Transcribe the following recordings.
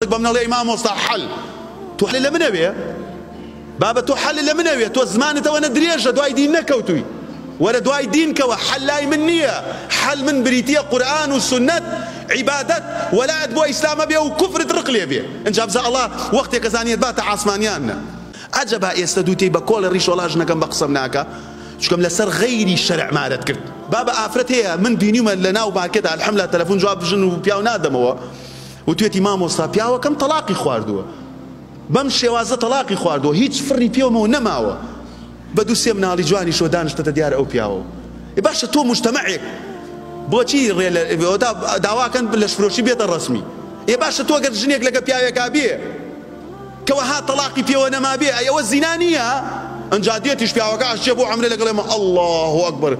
خەڵک بەم نەڵێ مامۆستا حەل تۆ حەل لە منەوێ بابە تۆ حەل لە منەوێ تۆ زمانتەوە نەدرێژە دوای دین نەکەوتووی وەرە دوای دین کەوە حەل لای من نییە حەل من بریتیە قورئان و سونەت عیبادەت وەلایەت بۆ ئیسلامە بێ و کوفرت ڕق لێ بێ ئەنجا بزە ئەڵڵا وەختێکە زانیت باتە عاسمانیانە عەجەبا ئێستا دووتێی بە کۆڵە ڕیشۆڵا ژنەکەم بە قسەم ناکە چکەم لەسەر غەیری شەرع مارەت کرد بابە ئافرەت هەیە من بینیومە لە ناو مارکێتە ئەلحەمدولیلا تەلەفۆن جواب بژن و پیاو نادەمەوە و توێتی مامۆستا پیاوەکەم تەلاقی خواردووە بەم شێوازە تەلاقی خواردووە هیچ فڕی پێوەمەوە نەماوە بە دوو سێ مناڵی جوانی شۆ دانیشتەتە دیارە ئەو پیاوە باشە تۆ مجتەمەعێک بۆچی داواکەن لە شفرۆشی بێتە ڕەسمی باشە تۆ گەر ژنێک لەگە پیاوێکا بێ کەوە ها تەلاقی پێوە نەما بێ ئەوە زینا نییە ئەنجا دێتیش پیاوەکە ئاشتێ بۆ عەمرێ لەگەڵ ئێمە الله ئەکبەر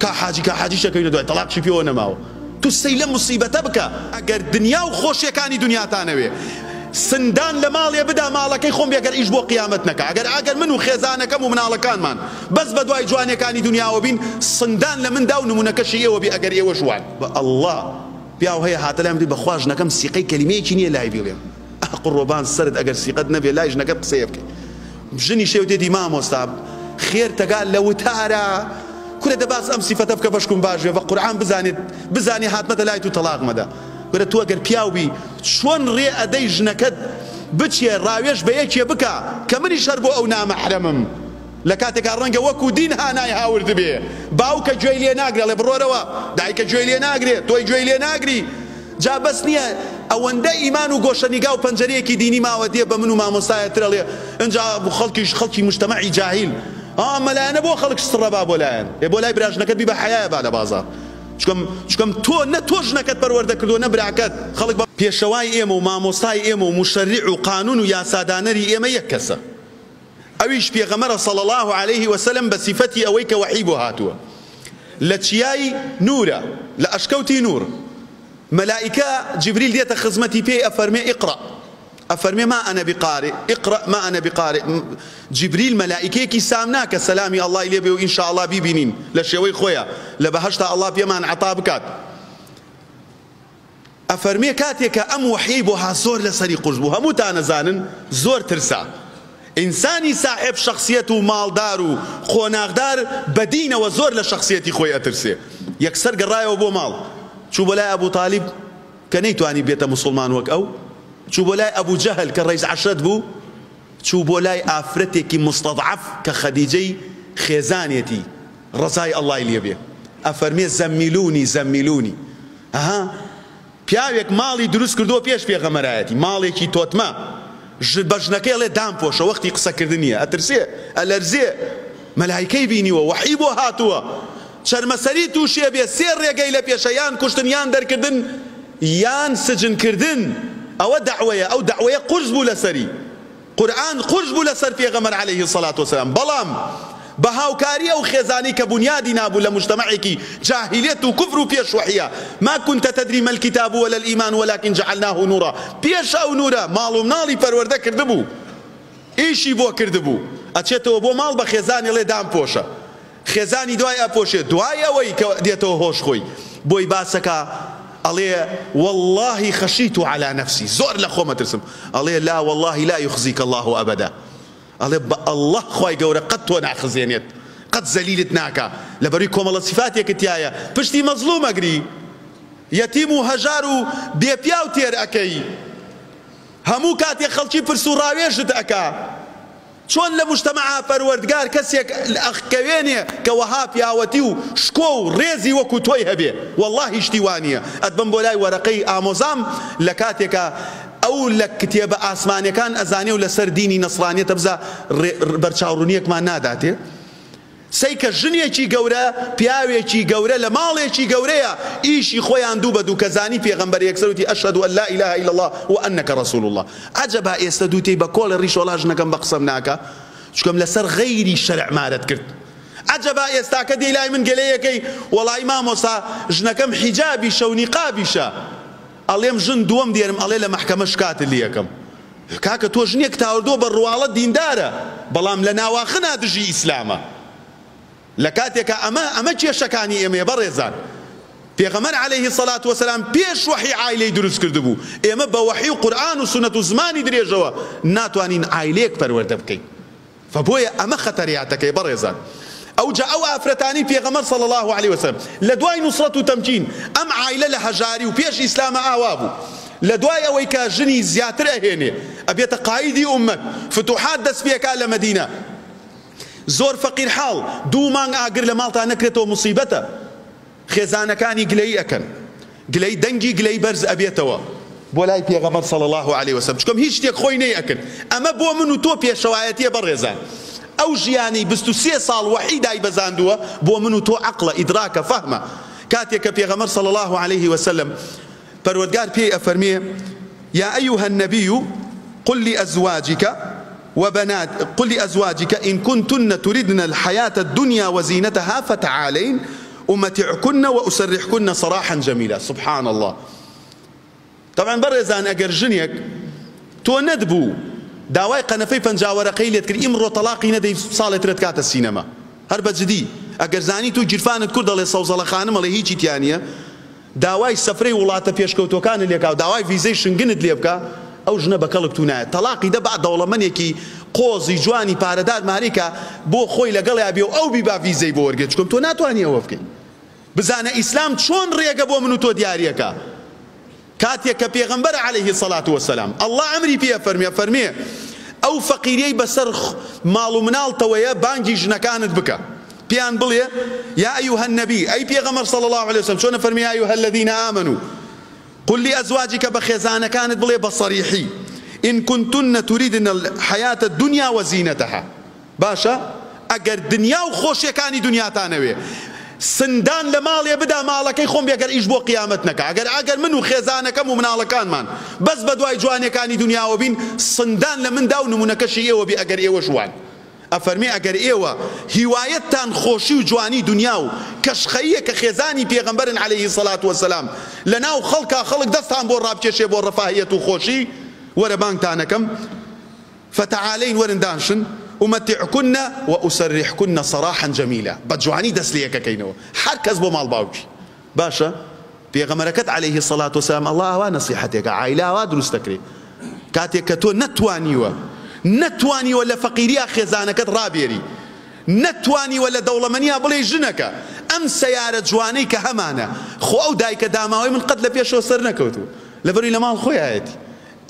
کا حاجی شەکەوینە دوای تەلاقشی پێوە نەماوە تو سەی لە موسیبەتە بکە ئەگەر دنیا و خۆشیەکانی دنیاتانەوێ سندان لە ماڵێ بدا ماڵەکەی خۆم بێگەر ئیش بۆ قیامەت نەکە ئەگەر من و خێزانەکەم و مناڵەکانمان بەس بە دوای جوانەکانی دنیاوە بین سندان لە مندا و نمونەکەشی ئێوە بێ ئەگەر ئێوە جوان بە ئەڵڵا پیاو هەیە هاتە لای من بە خوا ژنەکەم سیقەی کەلیمەیەکی نییە لای بێڵێم قڕۆبان سرت ئەگەر سیقەت نەبێ لای ژنەکەت قسەیە بکەی ژنی شێو دێتی مامۆستا خێر تەگال لە وتارە کورە دەباس ئەم سیفەتە بکە بەشکم باشێ بە قورئان بزانی هاتمەتە لای تو تەلاق مەدە وەرە تو ئەگەر پیاوبی چۆن ڕێ ئەدەی ژنەکەت بچێ ڕاوێژ بە یەکێ بکە کە منی شەر بۆ ئەو نامەحرەمم لە کاتێکا ڕەنگە وەکو دین هانای هاورد بێ باوکە گوێی لێ ناگرێ لێ بڕۆرەوە دایکە گوێی لێ ناگرێ تۆی گوێی لێ ناگری جا بەس نییە ئەوەندە ئیمان و گۆشەنیگا و پەنجەرەیەکی دینی ماوە دێ بە من و مامۆستایە ترەڵێ ئەنجا خەڵکی مجتەمەعی جاهیل مەلایەنە بۆ خەڵک سڕە با بۆ لایەن بۆ لای براژنەکەت بی بە حەیایە با لە بازاڕ چکەم تۆ نە تۆ ژنەکەت پەروەردە کردووە نە براکەت خەڵک پێشەوای ئێمە و مامۆستای ئێمە و مشەریع و قانون و یاسادانەری ئێمە یەک کەسە ئەویش پێغەمبەرە صلی الله عليه وسلم بە سیفەتی ئەوەی کە وەحی بۆ هاتووە لە چیای نورە لە ئەشکەوتی نور مەلائیکە جبریل دێتە خزمەتی پێی ئەفەرمێ ئیقڕە ئەفەرمێ ما ئەنە بقارئ ئیقڕە ما ئەنە بقارئ جبریل مەلائیکەیەکی سامنا کە سەلامی ئەڵڵای لێ بێ و ئینشاءڵڵا بیبینین لە شێوەی خۆیە لە بەهەشتا ئەڵڵا پێمان عەتا بکات ئەفەرمێ کاتێکە ئەم وەحی بۆ ها زۆر لەسەری قورس بوو هەمووتان نەزانن زۆر ترسا ئینسانی ساحب شخصیەت و ماڵدار و خۆناغدار بەدینەوە زۆر لە شخصیەتی خۆی ئەترسێ یەکسەر گەڕایەوە بۆ ماڵ چوو بۆ لای ئەبوو تالیب کە نەیتوانی بێتە موسڵمان وەک ئەو چوو بۆ لای ئەبوو جەهل کە ڕەیس عەشرەت بوو چوو بۆ لای ئافرەتێکی مستەضعەف کە خەدیجەی خێزانێتی ڕەزای ئەڵڵای لێ بێ ئەفەرمێ زەممیلونی ئەها پیاوێک ماڵی دروست کردووە پێش پێغەمبەرایەتی ماڵێکی تۆتمە بە ژنەکەی ئەڵێ دامپۆشە وەختی قسەکردن نییە ئەترسێ ئەلەرزێ مەلایکەی بینیوە وەحی بۆ هاتووە چەرمەسەری تووشێ بێ سێ ڕێگەی لە پێشە یان کوشتن یان دەرکردن یان سجنکردن ئەوە دەعوەیە ئەو دەعوەیە قورس بوو لەسەری قورئان قورس بوو لەسەر پێغەمبەر عەلەیهی السەڵات وەسەلام بەڵام بە هاوکاری ئەو خێزانی کە بنیادی نابوو لە مجتەمەعێکی جاهیلیەت و کوفر و پێشوەحیە ما كنت تدري ما الكتاب ولا الإيمان ولكن جعلناه نورا پێش ئەو نورە ماڵ و مناڵی پەروەردە کردبوو ئیشی بۆ کردبوو ئەچێتەوە بۆ ماڵ بە خێزانی ئەڵێ دامپۆشە خێزانی دوای ئەپۆشێ دوای ئەوەی کە دێتەوە هۆش خۆی بۆی باسەکە ئەڵێ والله خشيت على نفسي زۆر لە خۆمە ترسم ئەڵێ لا والله لا يخزيك الله أبدا ئەڵێ بە ئەڵڵه خوای گەورە قەت تۆ ناخزێنێت قەت زەلیلت ناکە لەبەرووی کۆمەڵە سیفاتێکت تایە پشتی مەزلوم ئەگری یەتیم و هەژار و بێپیا و تێر ئەکەی هەموو کاتێک خەڵکی پرس و ڕاوێژت ئەکا چۆن لە مجتەمەعا پەروەردگار کەسێک ئەخکەوێنێ کە وەها پیاوەتی و شکۆ و ڕێزی وەکو تۆی هەبێ وەڵڵاهی شتی وانییە ئەتبەم بۆ لای وەرەقەی ئامۆزام لە کاتێکە ئەو لە کتێبە ئاسمانیەکان ئەزانێ و لەسەر دینی نەسڕانیەتە بزە بەرچاوڕوونیەکمان ناداتێ سەی کە ژنێکی گەورە پیاوێکی گەورە لە ماڵێکی گەورەیە ئیشی خۆیان دوو بە دوو کە زانی پێغەمبەر یەکسەروتی ئەشهەدو ئەن لا ئیلاهە ئیلا الله وئەنەکە ڕەسوول الله عەجەبا ئێستا دووتێی بە کۆڵە ڕیشۆڵا ژنەکەم بە قسەم ناکە چکەم لەسەر غەیری شەرع مارەت کرد عەجەبا ئێستا کە دێی لای من گەلەیەکەی وەڵای مامۆستا ژنەکەم حیجابیشە و نیقابیشە ئەڵێم ژن دووەم دێرم ئەڵێ لە مەحکەمە شکاتت لێ یەکەم کاکە تۆ ژنێک تاوردۆ بە ڕواڵەت دیندارە بەڵام لە ناواخنا دژی ئیسلامە لە کاتێکە ئەمە کێشەکانی ئێمەیە بەڕێزان پێغەمبەر عليه الصلاة والسلام پێش وحی عائلەی دروست کردبوو. ئێمە بە وحی و قورئان و سنەت و زمانی درێژەوە ناتوانین عائلەیەک پەروەردە بکەین. فبۆیە ئەمە خەتەریاتەکەی بەڕێزان. ئەوجا ئەو ئافرەتانی پێغەمبەر صلی الله عليه وسلم لە دوای نوسڕەت و تەمکین ئەم عائلە لە هەژاری و پێش ئیسلامە ئاوا بوو. لە دوای ئەوەی کە ژنی زیاتر ئەهێنێ ئەبێتە قایدی ئومەت، فتوحات دەست پێکا لە مەدینە، زۆر فەقیر حاڵ، 2 مانگ ئاگر لە ماڵتا نەکرێتەوە موسیبەتە، خێزانەکانی گلەی ئەکەن، گلەی دەنگی گلەی بەرز ئەبێتەوە بۆ لای پێغەمبەر صلی الله عليه وسلم، چکەم هیچ شتێک خۆی نەیەکرد. ئەمە بۆ من و تۆ پێشەوایەتیە بەڕێزان. ئەو ژیانی 23 ساڵ وحی دای بەزاندووە بۆ من و تۆ عەقڵە، ئیدراکە، فەهمە. کاتێک کە پێغەمبەر صلی الله عليه وسلم پەروەردگار پێی ئەفەرمێ يا أيها النبي قل لأزواجك إن كنتن تردن الحياة الدنيا وزينتها فتعالين أمتعكن وأسرحكن سراحا جميلا. سبحان الله. طبعا بەڕێزان ئەگەر ژنێک تۆ نەدبوو داوای قەنەفەی پەنجاوەرەقەی لێت کرد ئیمڕۆ تەلاقی نەدەی ساڵێترت کاتە سینەما، هەر بەجددی ئەگەر زانی تو گیرفانت کورد دەڵێ سەوزەڵە خانم ئەڵێ هیچی تیانە، داوای سەفرەی وڵاتە پێشکەوتەکانت لێکا و داوای ڤیزەی شنگنت لێ بکە، ئەو ژنە بە کەڵک تو نایەت. تەلاقی دە بە دەوڵەمەندێکی قۆزی جوانی پارەدار ماریکە بۆ خۆی لەگەڵیا بێ و ئەو بیبا ڤیزەی بۆ وەرگێت، چکۆم تۆ ناتوانی ئەوە بکەین. بزانە ئیسلام چۆن ڕێگە بۆ من و تۆ دیارەکە. کاتێک کە پێغەمبەر عليه الصلاة والسلام الله ئەمری پێ فەرمێ ئەو فەقیریەی بەسەر ماڵ و مناڵتەوەیە بانگی ژنەکانت بکە، پیان بڵێ يا أيها النبي، ئەی پێغەمبەر صلی الله عليه وسلم چۆنە فەرمی يا أيها الذين آمنوا قل لأزواجك بخێزانەکانت بڵێ بەصەریحی إن كنتن تريدن الحياة الدنيا وزينتها. باشە ئەگەر دنیا و خۆشیەکانی دنیاتانەوێ سندان لە ماڵێ بدا ماڵەکەی خۆم بێگەر ئیش بۆ قیامەت نەکە. ئەگەر من و خێزانەکەم و مناڵەکانمان بەس بە دوای جوانەکانی دنیاوە بین سندان لە مندا و نمونەکەشی ئێوە بێ ئەگەر ئێوە جوان. ئەفەرمێ ئەگەر ئێوە هیوایەتتان خۆشی و جوانی دنیا و کەشخەیە کە خێزانی پێغەمبەرن عليه الصلاة والسلام لەناو خەڵکا خەڵک دەستان بۆ ڕابکێشێ بۆ ڕەفاهیەت و خۆشی، وەرە بانگتانەکەم فتعالين ورندانشن أمتعكن وأسرحكن سراحا جميلا. بجواني دسليك كينو حركز بو مال باوكي باشا بيغمركت عليه الصلاة والسلام الله ونصيحتك عائلة ودرستكري كاتيك تو نتواني ولا فقيريا خزانكت رابيري نتواني ولا دولة منيا بلي جنك أم سيارة جوانيك همانة خو أو دايك داماوي من قد لبيشو سرنكوتو لبري لمال خويا هاتي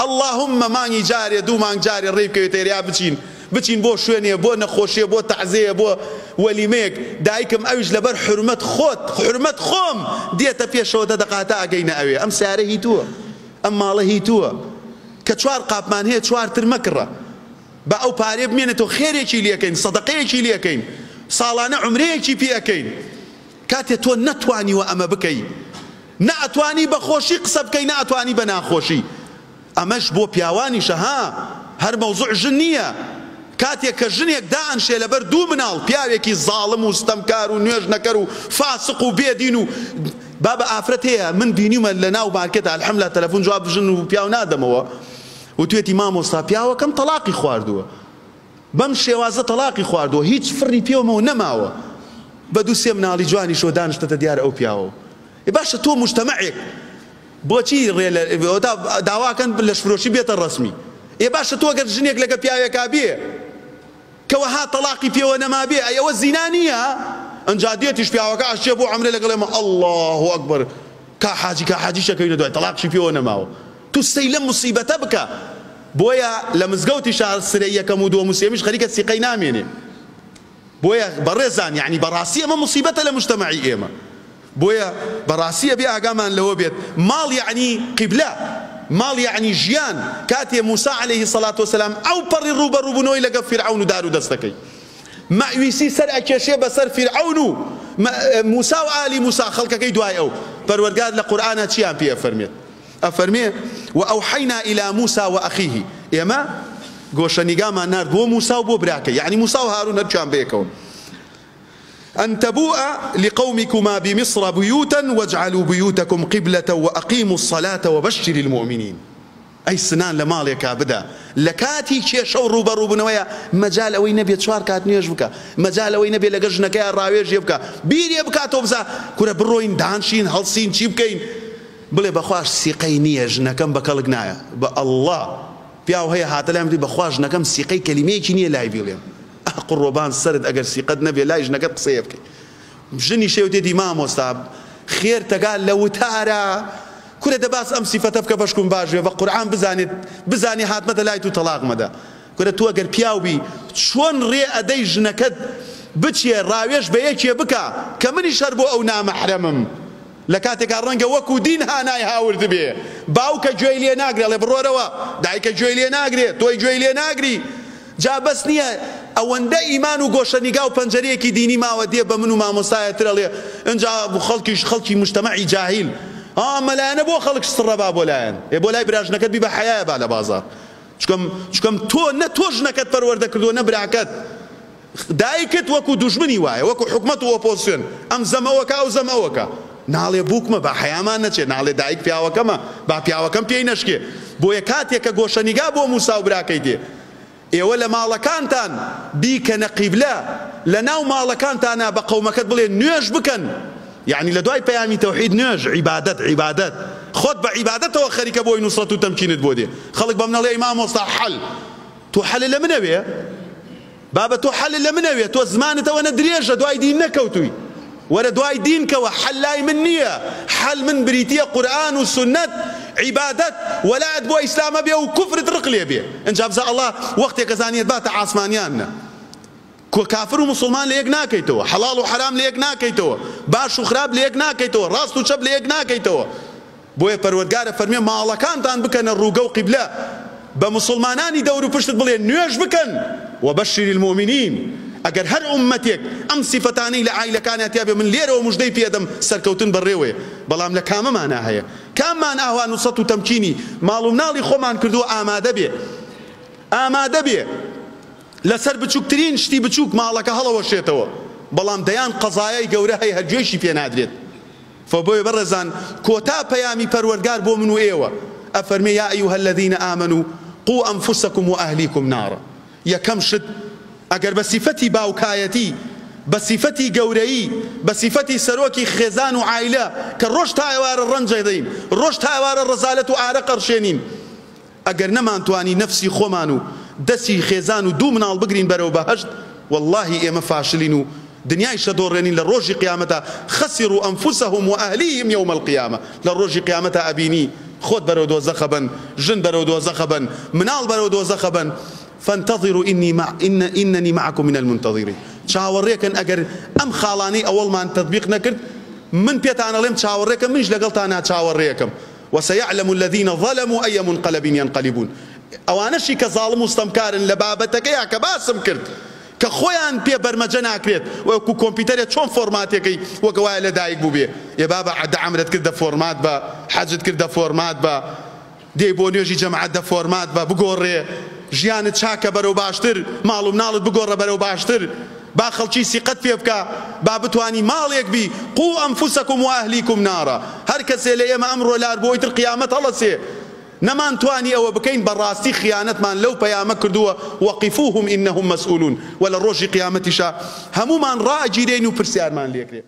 اللهم ماني جاري دو مان جاري الريب كيوتيريا بچین بۆ شوێنێ بۆ نەخۆشیە بۆ تەعزیە بۆ وەلیمەیەک دایکم ئەویش لەبەر حرمەت خۆم دێتە پێشەوە دەدەقاتە ئەگەینە ئەوێ ئەم سیارە هی تووە ئەم ماڵە هی تووە کە 4 قاپمان هەیە 4تر مەکڕە بە ئەو پارێ بمێنێتەوە خێرێکی لێکەین سەدەقەیەکی لێکەین ساڵانە عومرەیەکی پێەکەین کاتێ تۆ نەتوانیوە ئەمە بکەی نەئەتوانی بە خۆشی قسە بکەی نەئەتوانی بە ناخۆشی ئەمەش بۆ پیاوانیشە ها هەر مەوزوع ژن نییە کاتێک کە ژنێک دائەنشێ لەبەر 2 مناڵ پیاوێکی زاڵم و ستەمکار و نوێژ نەکەر و فاسق و بێدین و بابە ئافرەت هەیە من بینیمە لە ناو مارکێتە الحەمدوللا تەلەفۆن جواب ژن و پیاو نادەمەوە و توێتی مامۆستا پیاوەکەم تەلاقی خواردووە بەم شێوازە تەلاقی خواردووە هیچ فڕی پێوەمەوە نەماوە بە 2-3 مناڵی جوانی شۆ دانیشتەتە دیارە ئەو پیاوە باشە تۆ مجتەمەعێک بۆچی داواکەن لەش فرۆشی بێتە ڕەسمی باشە تۆ گەر ژنێک لەگە پیاوێکا بێ کەوەها تەلاقی پێوە نەما بێ ئەوە زینا نییە ئەنجا دێتیش پیاوەکە ئەشێ بۆ عەمرێ لەگەڵێمە الله ئەکبەر کا حاجی شەکەوینە دوای تەلاقشی پێوە نەماوە تو سەی لەم موسیبەتە بکە بۆیە لە مزگەوتی شار سرەی یەکەم و دووەم و سێمیش خەریکە سیقەی نامێنێ بۆیە بەڕێزان یعنی بەڕاستی ئەمە موسیبەتە لە مجتەمەعی ئێمە بۆیە بەڕاستیە بێ ئاگامان لەوە بێت ماڵ یعنی قیبلە ماڵ یعنی ژیان کاتێ موسا عليه الصلاة والسلام ئەو پەڕی ڕوبەڕووبوونەوەی لەگە فیرعەون و دار و دەستەکەی مەویسی سەر ئەکێشێ بەسەر فیرعەون و موسا و ئالی موسا خەڵکەکەی دوای ئەو پەروەردگار لە قورئانە چیان پێ ئەفەرمێت ئەفەرمێ وأوحينا إلى موسى وأخيه ئێمە گۆشەنیگامان نارد بۆ موسا و بۆ براکە یعنی موسا و هارون هەرچیان بەیەکەوە أن تبوء لقومكما بمصر بيوتا واجعلوا بيوتكم قبلة وأقيموا الصلاة وبشر المؤمنين ئەی سنان لە ماڵێکا بدا لە کاتی کێشە و ڕوبەڕووبوونەوەیە مەجال ئەوەی نەبێت 4 کات نوێژ بکە مەجال ئەوەی نەبێت لەگەڵ ژنەکەیان ڕاوێژێ بکە بیرێ بکاتەوە بزا کورە بڕۆین دانشین هەڵسین چی بکەین بڵێ بەخواش سیقەی نییە ژنەکەم بە کەڵک نایە بە ئەڵڵا پیاو هەیە هاتە لای من بەخوا ژنەکەم سیقەی کەلیمەیەکی نییە لای بیڵێم قڕۆبان سرت ئەگەر سیقەت نەبێت لای ژنەکەت قسەیە بکەی ژنی شێوتێتی مامۆستا خێر تەگال لە وتارە کورە دەباس ئەم سیفەتە بکە بەشکم باشوێ بە قورئان بزانی هاتمەتە لای تو تەلاق مەدە کورە تو ئەگەر پیاوبی چۆن ڕێ ئەدەی ژنەکەت بچێ ڕاوێژ بە یەکێ بکە کە منیش هەر بۆ ئەو نامەحرەمم لە کاتێکا ڕەنگە وەکو دین هانای هاورد بێ باوکە گوێی لێ ناگرێ لێ بڕۆرەوە دایکە گوێی لێ ناگرێت تۆی گوێی لێ ناگری جا بەس نییە ئەوەندە ئیمان و گۆشەنیگا و پەنجەرەیەکی دینی ماوە دێ بە من و مامۆستایە ترەڵێ ئەنجا خەڵکی مجتەمەعی جاهیل مەلایەنە بۆ خەڵک سڕە با بۆ لایەن بۆ لای براژنەکەت بی بە حەیایە با لە بازار چکەم تۆ نە تۆ ژنەکەت پەروەردە کردووە نە براکەت دایکت وەکو دوژمنی وایە وەکو حکومەت و ئۆپۆزیسیۆن ئەم زەمەوەکە ئەو زەمەوەکە ناڵێ بووکمە با حەیامان نەچێت ناڵێ دایک پیاوەکەمە با پیاوەکەم پێی نەشکێ بۆیە کاتێکە گۆشەنیگا بۆ موسا و براکەی دێ ئێوە لە ماڵەکانتان بیکەنە قیبلە لە ناو ماڵەکانتانە بە قەومەکەت بڵێ نوێژ بکەن یعنی لە دوای پەیامی تەوحید نوێژ عیبادەت خۆت بە عیبادەتەوە خەریکە بۆی نوسڕەت و تەمکینت بۆ دێ خەڵک بەم نەڵێ مامۆستا حەل تۆ حەلە لە منەوێ بابە تۆ حەلە لە منەوێ تۆ زمانتەوە نە درێژە دوای دین نەکەوتووی وەرە دوای دینکەوە حەل لای من نییە حەل من بریتیە قورئان و سنەت عیبادەت وەلایەت بۆ ئیسلامە بێ و کوفرت ڕق لێ بێ ئەنجا بزە ئەڵڵا وەختێک ئەزانێت باتە ئاسمانیانە کافر و مسلمان لە یەک ناکەیتەوە حەڵاڵ و حەرام لە یەک ناکەیتەوە باش و خراپ لە یەک ناکەیتەوە ڕاست و چەپ لە یەک ناکەیتەوە بۆیە پەروەردگارە فەرمێ ماڵەکانتان بکەنە ڕووگە و قیبلە بە مسلمانانی دەور و پشتت بڵێ نوێژ بکەن وبەشری المؤمنین ئەگەر هەر ئومەتێک ئەم سیفەتانەی لە عایلەکانیان تیا بێ من لێرەوە موژدەی پێدەم سەرکەوتن بەڕێوەیە بەڵام لە کامەمانە هەیە کاممان ئاوا نوسەت و تەمکینی ماڵ و مناڵی خۆمان کردووە ئامادە بێ لەسەر بچووکترین شتی بچووک ماڵەکە هەڵەوەشێتەوە بەڵام دەیان قەزایای گەورە هەیە هەرگوێشی پێ نادرێت فبۆیە بەڕێزان کۆتا پەیامی پەروەردگار بۆ من و ئێوە ئەفەرمێ یا ئەیوهە الەذینە ئامەنوا قوو ئەنفوسەکم و ئەهلیکم نارە یەکەم شت ئەگەر بە سیفەتی باوکایەتی بە سیفەتی گەورەیی بە سیفەتی سەرۆکی خێزان و عایلە کە ڕۆژ تا ئێوارە ڕەنجە دەین ڕۆژ تا ئێوارە ڕەزالەت و ئارە قەرشێنین ئەگەر نەمانتوانی نەفسی خۆمان و دەستی خێزان و دوو مناڵ بگرین بەرەو بەهەشت واللهی ئێمە فاشلین و دنیای شەدۆڕێنین لە ڕۆژی قیامەتە خەسیڕوا ئەنفوسەهم و ئەهلیهم یەومە القیامە لە ڕۆژی قیامەتە ئەبینی خۆت بەرەو دۆزەخە بن ژن بەرەو دۆزەخە بن مناڵ بەرەو دۆزەخە بن فانتظروا إنني معكم من المنتظرين چاوەڕێکن ئەگەر ئەم خاڵانەی ئەوڵمان تەطبیق نەکرد من پێتان ئەڵێم چاوەڕێکم منیش لەگەڵتانە چاوەڕێکم وسيعلم الذين ظلموا أي منقلب ينقلبون ئەوانەشی کە زاڵم و ستەمکارن لە بابەتەکەیە کە باسم کرد کە خۆیان پێ بەرمەجە ناکرێت وەکو کۆمپیوتەرێک چۆن فۆرماتێکەی وەکە وایە لە دایک بوو بێ ێ بابە عەمرت کردە فۆرمات بە حەجت کردە فۆرمات بە دێی بۆ نوێژی جەماعەت دە فۆرمات بە بگۆڕێ ژیانت چاکە بەرەو باشتر ماڵ و مناڵت بگۆڕە بەرەو باشتر با خەڵکی سیقەت پێ بکە با بتوانی ماڵێک بی قوو ئەنفوسەکم و ئەهلیکم نارە هەر کەسێ لە ئێمە ئەمڕۆ لار بۆی تر قیامەت هەڵەسێ نەمانتوانی ئەوە بکەین بەڕاستی خیانەتمان لەو پەیامە کردووە وەقیفوهم ئینەهم مەسئولون وە لە ڕۆژی قیامەتیشا هەمومان ڕائەگیرێین و پرسیارمان لێکرێ